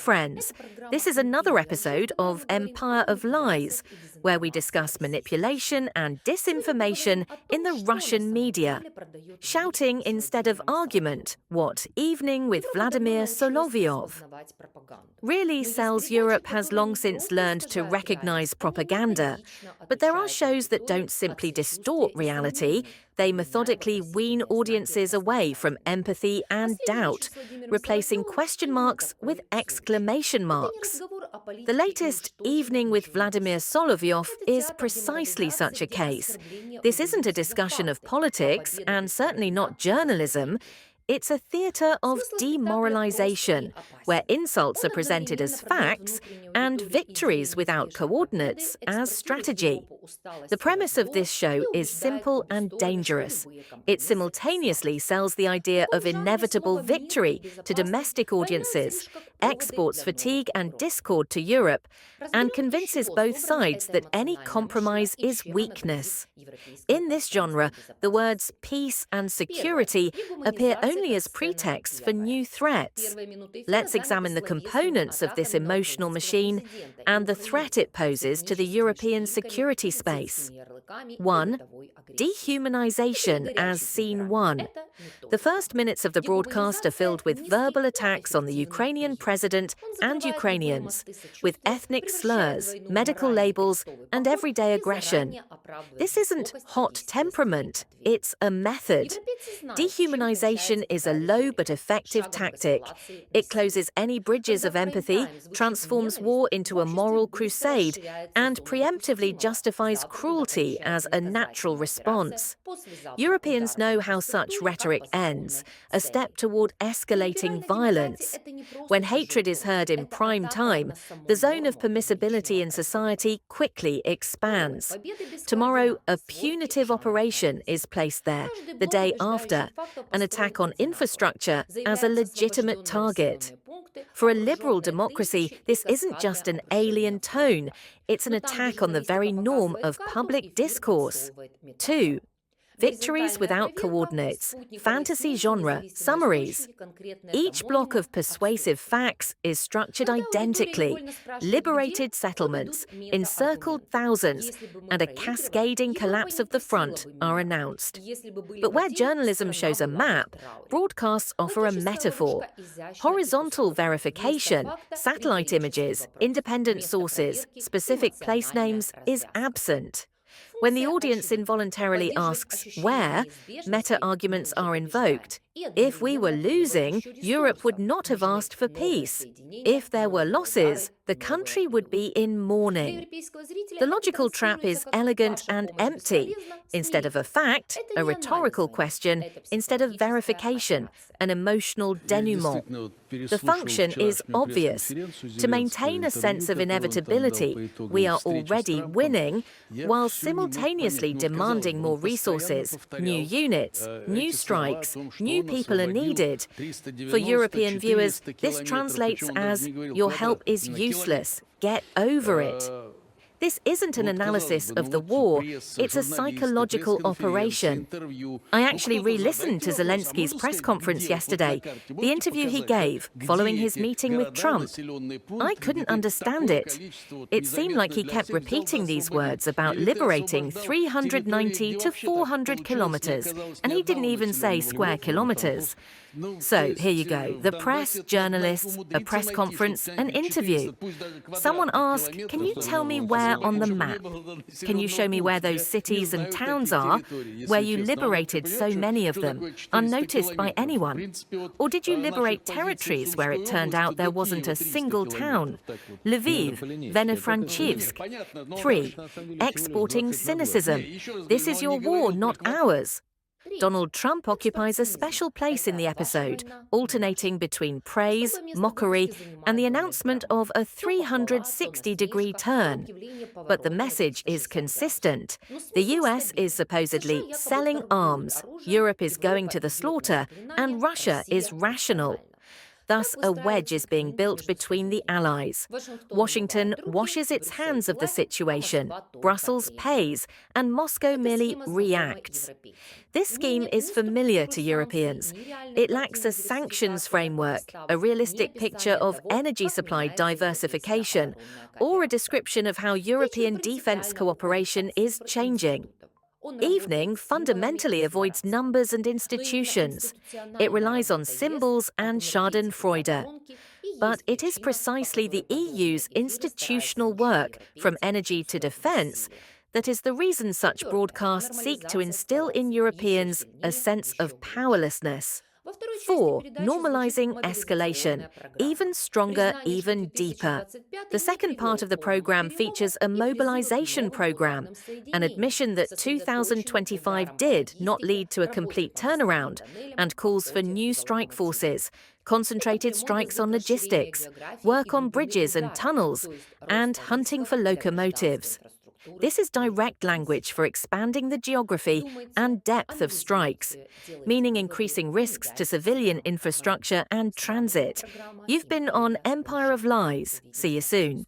friends. This is another episode of Empire of Lies, where we discuss manipulation and disinformation in the Russian media. Shouting instead of argument, what Evening with Vladimir Solovyov really sells. Europe has long since learned to recognize propaganda. But there are shows that don't simply distort reality, they methodically wean audiences away from empathy and doubt, replacing question marks with exclamation marks. The latest Evening with Vladimir Solovyov is precisely such a case. This isn't a discussion of politics, and certainly not journalism. It's a theatre of demoralization, where insults are presented as facts and victories without coordinates as strategy. The premise of this show is simple and dangerous. It simultaneously sells the idea of inevitable victory to domestic audiences, exports fatigue and discord to Europe, and convinces both sides that any compromise is weakness. In this genre, the words peace and security appear only as pretexts for new threats. Let's examine the components of this emotional machine and the threat it poses to the European security space. 1. Dehumanization as Scene 1. The first minutes of the broadcast are filled with verbal attacks on the Ukrainian president and Ukrainians, with ethnic slurs, medical labels, and everyday aggression. This isn't hot temperament, it's a method. Dehumanization is a low but effective tactic. It closes any bridges of empathy, transforms war into a moral crusade, and preemptively justifies cruelty as a natural response. Europeans know how such rhetoric ends, a step toward escalating violence. When hatred is heard in prime time, the zone of permissibility in society quickly expands. Tomorrow, a punitive operation is placed there. The day after, an attack on infrastructure as a legitimate target. For a liberal democracy, this isn't just an alien tone, it's an attack on the very norm of public discourse. 2. Victories without coordinates, fantasy genre, summaries. Each block of persuasive facts is structured identically. Liberated settlements, encircled thousands, and a cascading collapse of the front are announced. But where journalism shows a map, broadcasts offer a metaphor. Horizontal verification, satellite images, independent sources, specific place names is absent. When the audience involuntarily asks where, meta-arguments are invoked. If we were losing, Europe would not have asked for peace. If there were losses, the country would be in mourning. The logical trap is elegant and empty. Instead of a fact, a rhetorical question. Instead of verification, an emotional denouement. The function is obvious. To maintain a sense of inevitability, we are already winning, while simultaneously demanding more resources, new units, new strikes, new people are needed. For European viewers, this translates as, your help is useless, get over it. This isn't an analysis of the war, it's a psychological operation. I actually re-listened to Zelenskyy's press conference yesterday, the interview he gave following his meeting with Trump. I couldn't understand it. It seemed like he kept repeating these words about liberating 390 to 400 kilometers, and he didn't even say square kilometers. So, here you go, the press, journalists, a press conference, an interview. Someone asked, can you tell me where on the map? Can you show me where those cities and towns are, where you liberated so many of them, unnoticed by anyone? Or did you liberate territories where it turned out there wasn't a single town? Lviv, Venefranchivsk. 3. Exporting cynicism. This is your war, not ours. Donald Trump occupies a special place in the episode, alternating between praise, mockery, and the announcement of a 360-degree turn. But the message is consistent. The US is supposedly selling arms, Europe is going to the slaughter, and Russia is rational. Thus, a wedge is being built between the allies. Washington washes its hands of the situation, Brussels pays, and Moscow merely reacts. This scheme is familiar to Europeans. It lacks a sanctions framework, a realistic picture of energy supply diversification, or a description of how European defence cooperation is changing. Evening fundamentally avoids numbers and institutions. It relies on symbols and schadenfreude. But it is precisely the EU's institutional work, from energy to defence, that is the reason such broadcasts seek to instill in Europeans a sense of powerlessness. 4. Normalizing escalation. Even stronger, even deeper. The second part of the program features a mobilization program, an admission that 2025 did not lead to a complete turnaround, and calls for new strike forces, concentrated strikes on logistics, work on bridges and tunnels, and hunting for locomotives. This is direct language for expanding the geography and depth of strikes, meaning increasing risks to civilian infrastructure and transit. You've been on Empire of Lies. See you soon.